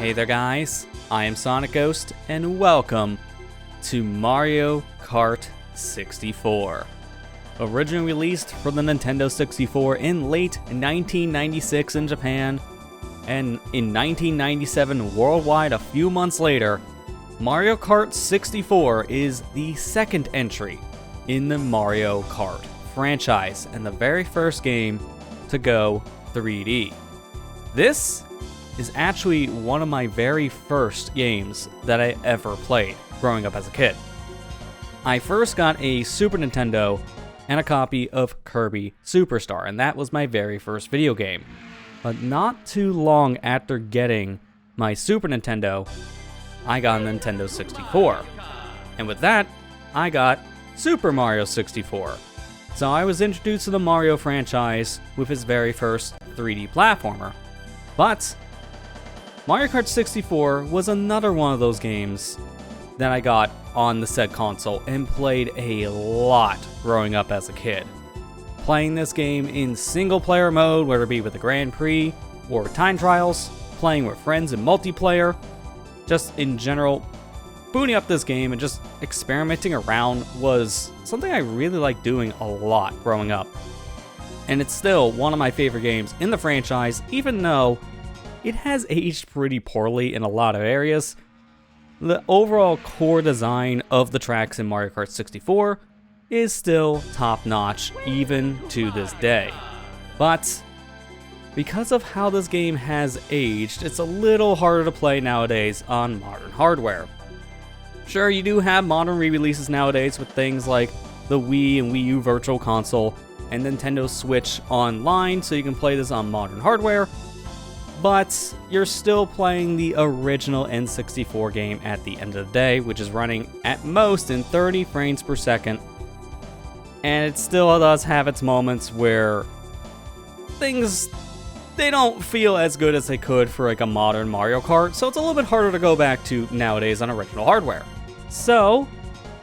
Hey there guys, I am SonicGhost and welcome to Mario Kart 64. Originally released for the Nintendo 64 in late 1996 in Japan, and in 1997 worldwide a few months later, Mario Kart 64 is the second entry in the Mario Kart franchise and the very first game to go 3D. This is actually one of my very first games that I ever played growing up as a kid. I first got a Super Nintendo and a copy of Kirby Superstar, and that was my very first video game. But not too long after getting my Super Nintendo, I got a Nintendo 64. And with that, I got Super Mario 64. So I was introduced to the Mario franchise with his very first 3D platformer. But Mario Kart 64 was another one of those games that I got on the said console and played a lot growing up as a kid. Playing this game in single player mode, whether it be with the Grand Prix or time trials, playing with friends in multiplayer, just in general, booting up this game and just experimenting around was something I really liked doing a lot growing up. And it's still one of my favorite games in the franchise, even though it has aged pretty poorly in a lot of areas. The overall core design of the tracks in Mario Kart 64 is still top-notch even to this day. But because of how this game has aged, it's a little harder to play nowadays on modern hardware. Sure, you do have modern re-releases nowadays with things like the Wii and Wii U Virtual Console and Nintendo Switch Online, so you can play this on modern hardware, but you're still playing the original N64 game at the end of the day, which is running at most in 30 frames per second, and it still does have its moments where things, they don't feel as good as they could for like a modern Mario Kart, so it's a little bit harder to go back to nowadays on original hardware. So,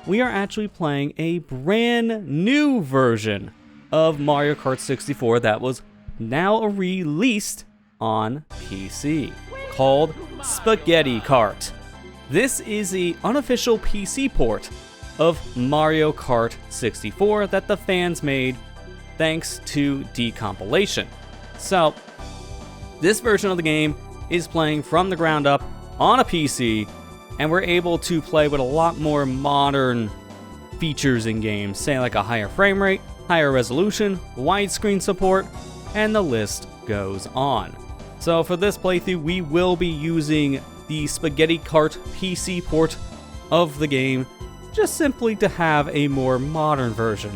we are actually playing a brand new version of Mario Kart 64 that was now released on PC, called Spaghetti Kart. This is the unofficial PC port of Mario Kart 64 that the fans made thanks to decompilation. So, this version of the game is playing from the ground up on a PC, and we're able to play with a lot more modern features in games, say like a higher frame rate, higher resolution, widescreen support, and the list goes on. So for this playthrough, we will be using the Spaghetti Kart PC port of the game, just simply to have a more modern version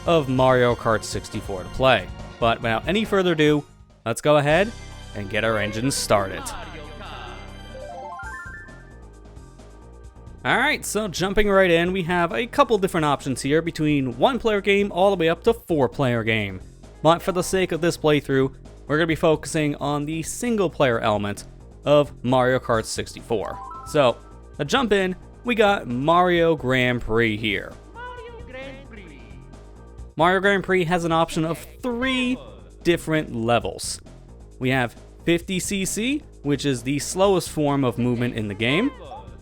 of Mario Kart 64 to play. But without any further ado, let's go ahead and get our engines started. Alright, so jumping right in, we have a couple different options here between 1-player game all the way up to 4-player game. But for the sake of this playthrough, we're going to be focusing on the single-player element of Mario Kart 64. So, to jump in, we got Mario Grand Prix here. Mario Grand Prix has an option of 3 different levels. We have 50cc, which is the slowest form of movement in the game.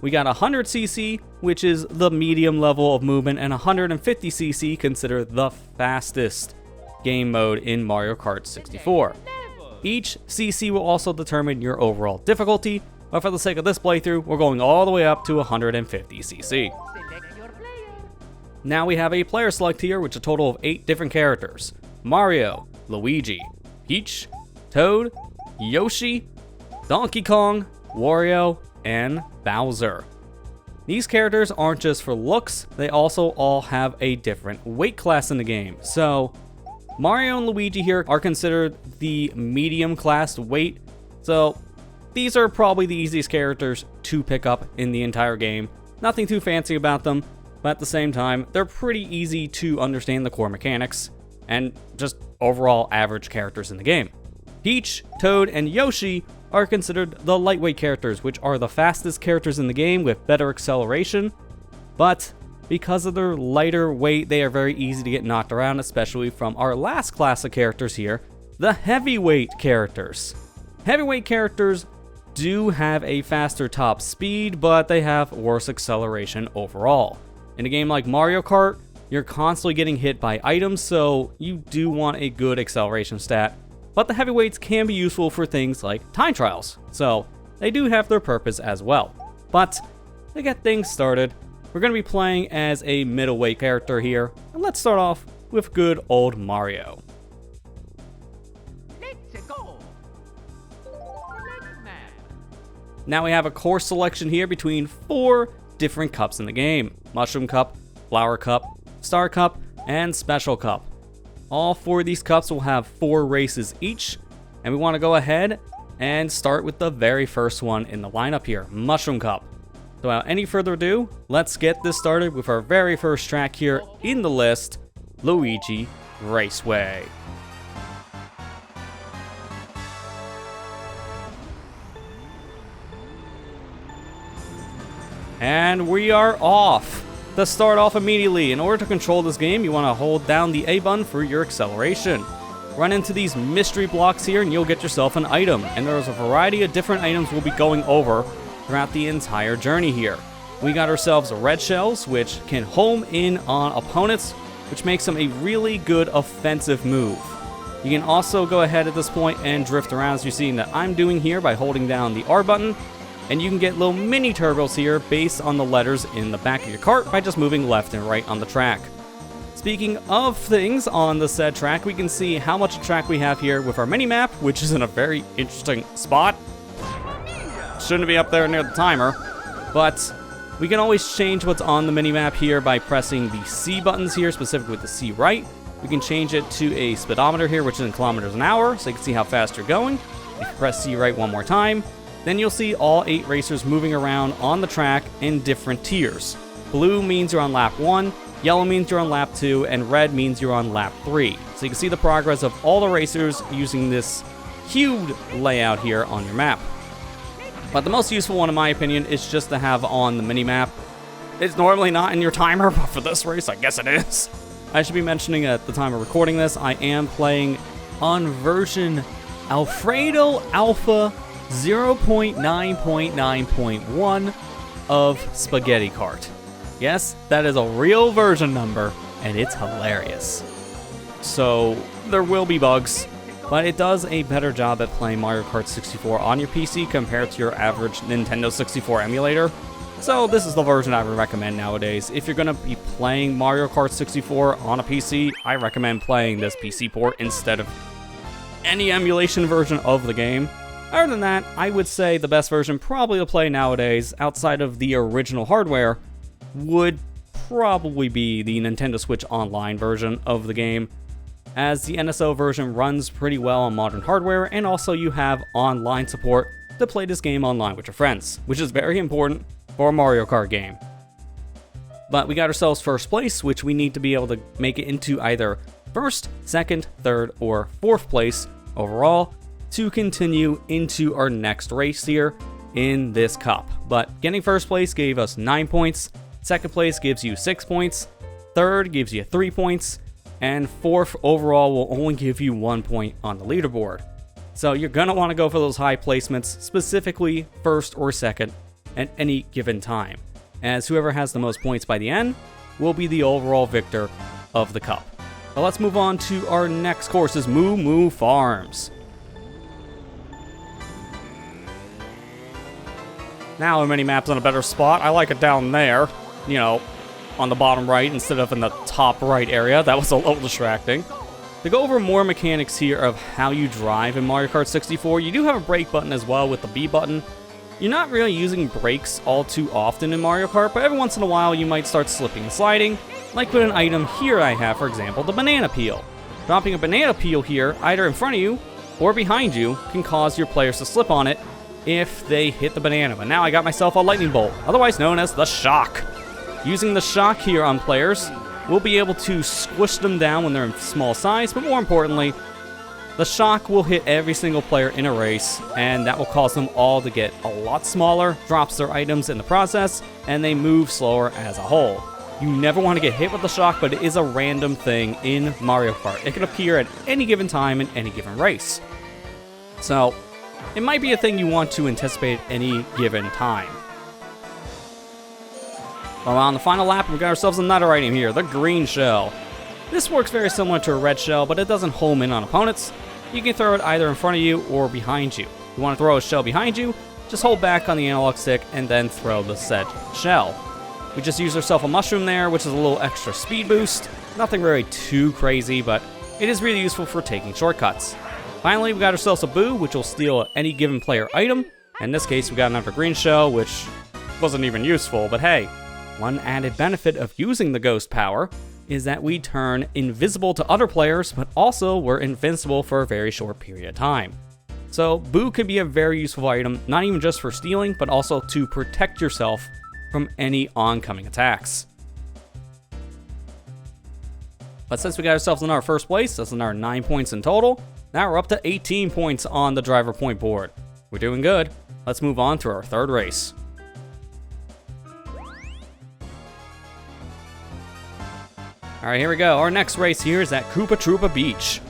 We got 100cc, which is the medium level of movement, and 150cc considered the fastest game mode in Mario Kart 64. Each CC will also determine your overall difficulty, but for the sake of this playthrough, we're going all the way up to 150cc. Now we have a player select here, which is a total of 8 different characters: Mario, Luigi, Peach, Toad, Yoshi, Donkey Kong, Wario, and Bowser. These characters aren't just for looks, they also all have a different weight class in the game. So Mario and Luigi here are considered the medium class weight, so these are probably the easiest characters to pick up in the entire game. Nothing too fancy about them, but at the same time, they're pretty easy to understand the core mechanics, and just overall average characters in the game. Peach, Toad, and Yoshi are considered the lightweight characters, which are the fastest characters in the game with better acceleration, but because of their lighter weight, they are very easy to get knocked around, especially from our last class of characters here, the heavyweight characters. Heavyweight characters do have a faster top speed, but they have worse acceleration overall. In a game like Mario Kart, you're constantly getting hit by items, so you do want a good acceleration stat, but the heavyweights can be useful for things like time trials, so they do have their purpose as well. But to get things started, we're going to be playing as a middleweight character here, and let's start off with good old Mario. Let's go. Now we have a course selection here between 4 different cups in the game: Mushroom Cup, Flower Cup, Star Cup, and Special Cup. All 4 of these cups will have 4 races each, and we want to go ahead and start with the very first one in the lineup here, Mushroom Cup. So without any further ado, let's get this started with our very first track here in the list, Luigi Raceway. And we are off. To start off immediately, in order to control this game, you want to hold down the A button for your acceleration. Run into these mystery blocks here and you'll get yourself an item. And there's a variety of different items we'll be going over throughout the entire journey here. We got ourselves red shells, which can home in on opponents, which makes them a really good offensive move. You can also go ahead at this point and drift around, as you're seeing that I'm doing here by holding down the R button. And you can get little mini turbos here based on the letters in the back of your cart by just moving left and right on the track. Speaking of things on the said track, we can see how much track we have here with our mini-map, which is in a very interesting spot. Shouldn't be up there near the timer, but we can always change what's on the mini-map here by pressing the C buttons here, specifically with the C right. We can change it to a speedometer here, which is in kilometers an hour, so you can see how fast you're going. If you press C right one more time, then you'll see all 8 racers moving around on the track in different tiers. Blue means you're on lap 1, yellow means you're on lap 2, and red means you're on lap 3. So you can see the progress of all the racers using this huge layout here on your map. But the most useful one, in my opinion, is just to have on the mini-map. It's normally not in your timer, but for this race, I guess it is. I should be mentioning at the time of recording this, I am playing on version Alfredo Alpha 0.9.9.1 of Spaghetti Kart. Yes, that is a real version number, and it's hilarious. So, there will be bugs, but it does a better job at playing Mario Kart 64 on your PC compared to your average Nintendo 64 emulator. So this is the version I would recommend nowadays. If you're going to be playing Mario Kart 64 on a PC, I recommend playing this PC port instead of any emulation version of the game. Other than that, I would say the best version probably to play nowadays, outside of the original hardware, would probably be the Nintendo Switch Online version of the game, as the NSO version runs pretty well on modern hardware, and also you have online support to play this game online with your friends, which is very important for a Mario Kart game. But we got ourselves first place, which we need to be able to make it into either first, second, third, or fourth place overall to continue into our next race here in this cup. But getting first place gave us 9 points, second place gives you 6 points, third gives you 3 points, and fourth overall will only give you 1 point on the leaderboard. So you're going to want to go for those high placements, specifically first or second at any given time, as whoever has the most points by the end will be the overall victor of the cup. But let's move on to our next course, is Moo Moo Farms. Now the mini-map's on a better spot. I like it down there, you know, on the bottom right instead of in the top right area. That was a little distracting. To go over more mechanics here of how you drive in Mario Kart 64, you do have a brake button as well with the B button. You're not really using brakes all too often in Mario Kart, but every once in a while you might start slipping and sliding, like with an item here I have, for example, the banana peel. Dropping a banana peel here, either in front of you or behind you, can cause your players to slip on it if they hit the banana. But now I got myself a lightning bolt, otherwise known as the shock. Using the shock here on players, we'll be able to squish them down when they're in small size, but more importantly, the shock will hit every single player in a race, and that will cause them all to get a lot smaller, drops their items in the process, and they move slower as a whole. You never want to get hit with the shock, but it is a random thing in Mario Kart. It can appear at any given time in any given race. So, it might be a thing you want to anticipate at any given time. Well, on the final lap, we got ourselves another item here, the green shell. This works very similar to a red shell, but it doesn't home in on opponents. You can throw it either in front of you or behind you. If you want to throw a shell behind you, just hold back on the analog stick and then throw the said shell. We just use ourselves a mushroom there, which is a little extra speed boost. Nothing really too crazy, but it is really useful for taking shortcuts. Finally, we got ourselves a boo, which will steal any given player item. In this case, we got another green shell, which wasn't even useful, but hey, one added benefit of using the ghost power is that we turn invisible to other players, but also we're invincible for a very short period of time. So boo could be a very useful item, not even just for stealing, but also to protect yourself from any oncoming attacks. But since we got ourselves in our first place, that's another 9 points in total. Now we're up to 18 points on the driver point board. We're doing good. Let's move on to our third race. Alright, here we go. Our next race here is at Koopa Troopa Beach.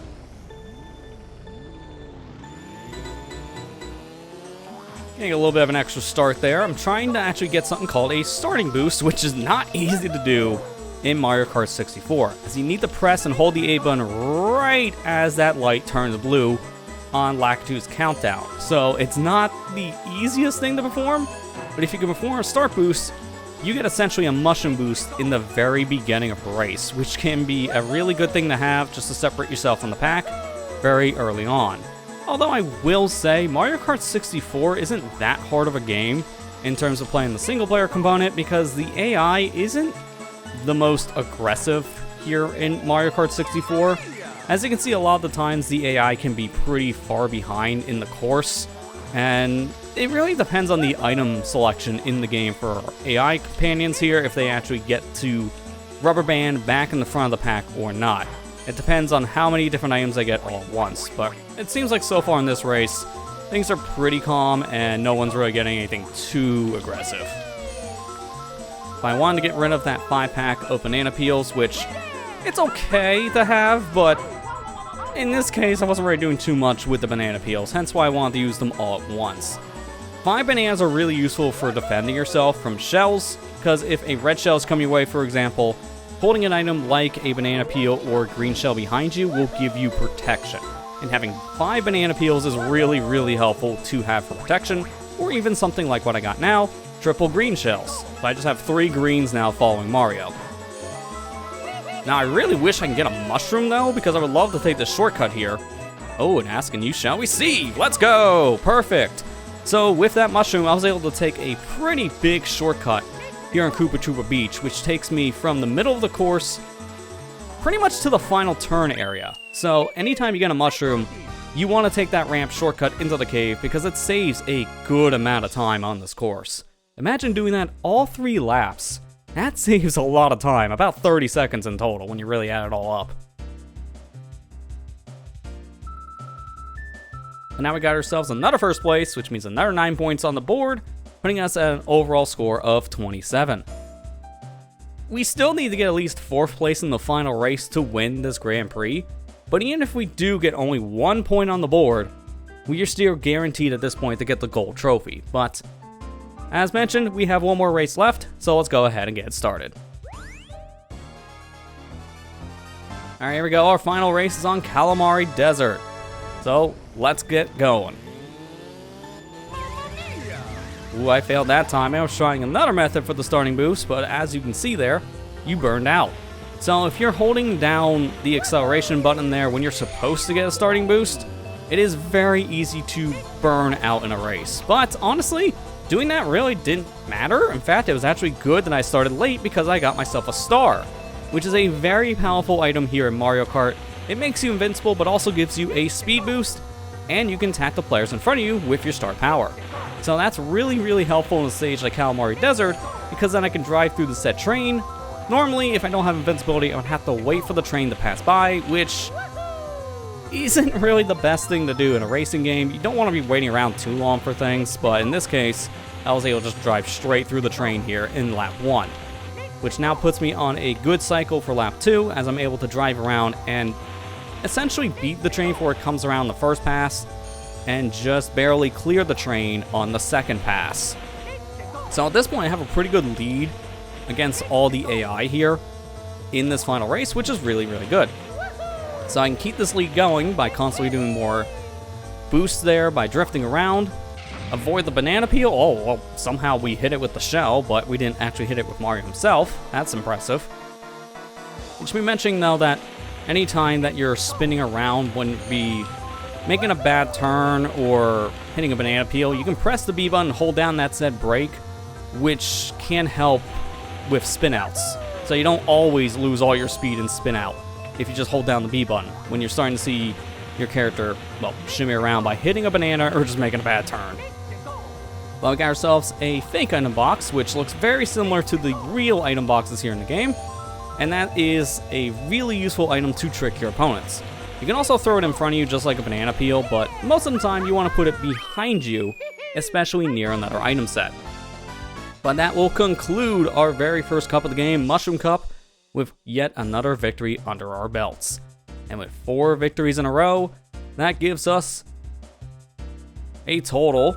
Getting a little bit of an extra start there. I'm trying to actually get something called a starting boost, which is not easy to do in Mario Kart 64, as you need to press and hold the A button right as that light turns blue on Lakitu's countdown. So it's not the easiest thing to perform, but if you can perform a start boost, you get essentially a mushroom boost in the very beginning of a race, which can be a really good thing to have just to separate yourself from the pack very early on. Although I will say, Mario Kart 64 isn't that hard of a game in terms of playing the single player component, because the AI isn't the most aggressive here in Mario Kart 64. As you can see, a lot of the times the AI can be pretty far behind in the course, and it really depends on the item selection in the game for our AI companions here, if they actually get to rubber band back in the front of the pack or not. It depends on how many different items they get all at once, but it seems like so far in this race, things are pretty calm and no one's really getting anything too aggressive. If I wanted to get rid of that 5-pack of banana peels, which it's okay to have, but in this case I wasn't really doing too much with the banana peels, hence why I wanted to use them all at once. 5 bananas are really useful for defending yourself from shells, because if a red shell is coming your way, for example, holding an item like a banana peel or green shell behind you will give you protection. And having 5 banana peels is really, really helpful to have for protection, or even something like what I got now, triple green shells. So I just have 3 greens now following Mario. Now I really wish I can get a mushroom though, because I would love to take the shortcut here. Oh, and asking you, shall we see? Let's go! Perfect! So with that mushroom, I was able to take a pretty big shortcut here on Koopa Troopa Beach, which takes me from the middle of the course pretty much to the final turn area. So anytime you get a mushroom, you want to take that ramp shortcut into the cave because it saves a good amount of time on this course. Imagine doing that all 3 laps. That saves a lot of time, about 30 seconds in total when you really add it all up. And now we got ourselves another first place, which means another 9 points on the board, putting us at an overall score of 27. We still need to get at least 4th place in the final race to win this Grand Prix, but even if we do get only 1 point on the board, we are still guaranteed at this point to get the gold trophy. But as mentioned, we have 1 more race left, so let's go ahead and get started. Alright, here we go. Our final race is on Calamari Desert. So let's get going. Ooh, I failed that time. I was trying another method for the starting boost, but as you can see there, you burned out. So if you're holding down the acceleration button there when you're supposed to get a starting boost, it is very easy to burn out in a race. But honestly, doing that really didn't matter. In fact, it was actually good that I started late because I got myself a star, which is a very powerful item here in Mario Kart. It makes you invincible, but also gives you a speed boost, and you can attack the players in front of you with your star power. So that's really, really helpful in a stage like Calamari Desert, because then I can drive through the set train. Normally, if I don't have invincibility, I would have to wait for the train to pass by, which isn't really the best thing to do in a racing game. You don't want to be waiting around too long for things, but in this case, I was able to just drive straight through the train here in lap 1, which now puts me on a good cycle for lap 2, as I'm able to drive around and essentially beat the train before it comes around the first pass. and just barely cleared the train on the second pass. So at this point I have a pretty good lead against all the AI here in this final race, which is really, really good. So I can keep this lead going by constantly doing more boosts there, by drifting around, avoid the banana peel. Oh, well, somehow we hit it with the shell, but we didn't actually hit it with Mario himself. That's impressive. I should be mentioning, though, that anytime that you're spinning around when be making a bad turn or hitting a banana peel, you can press the B button and hold down that said brake, which can help with spin outs. So you don't always lose all your speed and spin out if you just hold down the B button when you're starting to see your character, well, shimmy around by hitting a banana or just making a bad turn. Well, we got ourselves a fake item box, which looks very similar to the real item boxes here in the game, and that is a really useful item to trick your opponents. You can also throw it in front of you just like a banana peel, but most of the time you want to put it behind you, especially near another item set. But that will conclude our very first cup of the game, Mushroom Cup, with yet another victory under our belts. And with 4 victories in a row, that gives us a total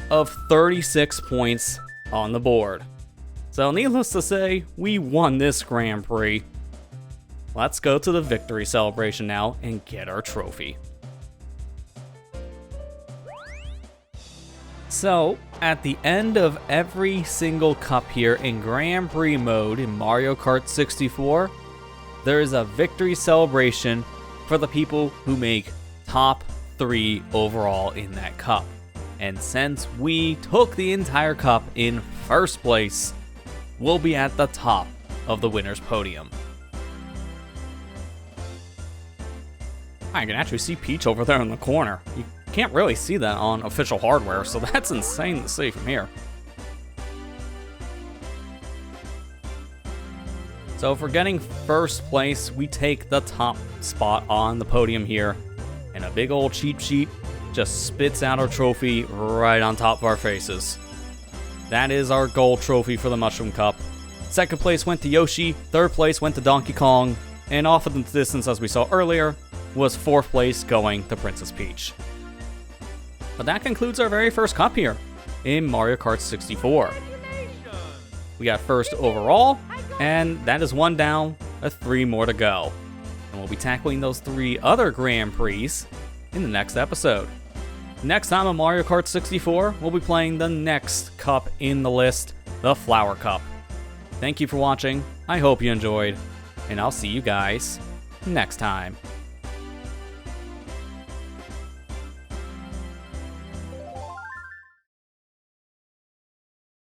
of 36 points on the board. So needless to say, we won this Grand Prix. Let's go to the victory celebration now and get our trophy. So, at the end of every single cup here in Grand Prix mode in Mario Kart 64, there is a victory celebration for the people who make top 3 overall in that cup. And since we took the entire cup in first place, we'll be at the top of the winner's podium. I can actually see Peach over there in the corner. You can't really see that on official hardware, so that's insane to see from here. So for getting first place, we take the top spot on the podium here, and a big old cheat sheet just spits out our trophy right on top of our faces. That is our gold trophy for the Mushroom Cup. Second place went to Yoshi, third place went to Donkey Kong, and off in the distance, as we saw earlier, was fourth place going to Princess Peach. But that concludes our very first cup here in Mario Kart 64. We got first overall, and that is 1 down, 3 more to go. And we'll be tackling those 3 other Grand Prix in the next episode. Next time on Mario Kart 64, we'll be playing the next cup in the list, the Flower Cup. Thank you for watching, I hope you enjoyed, and I'll see you guys next time.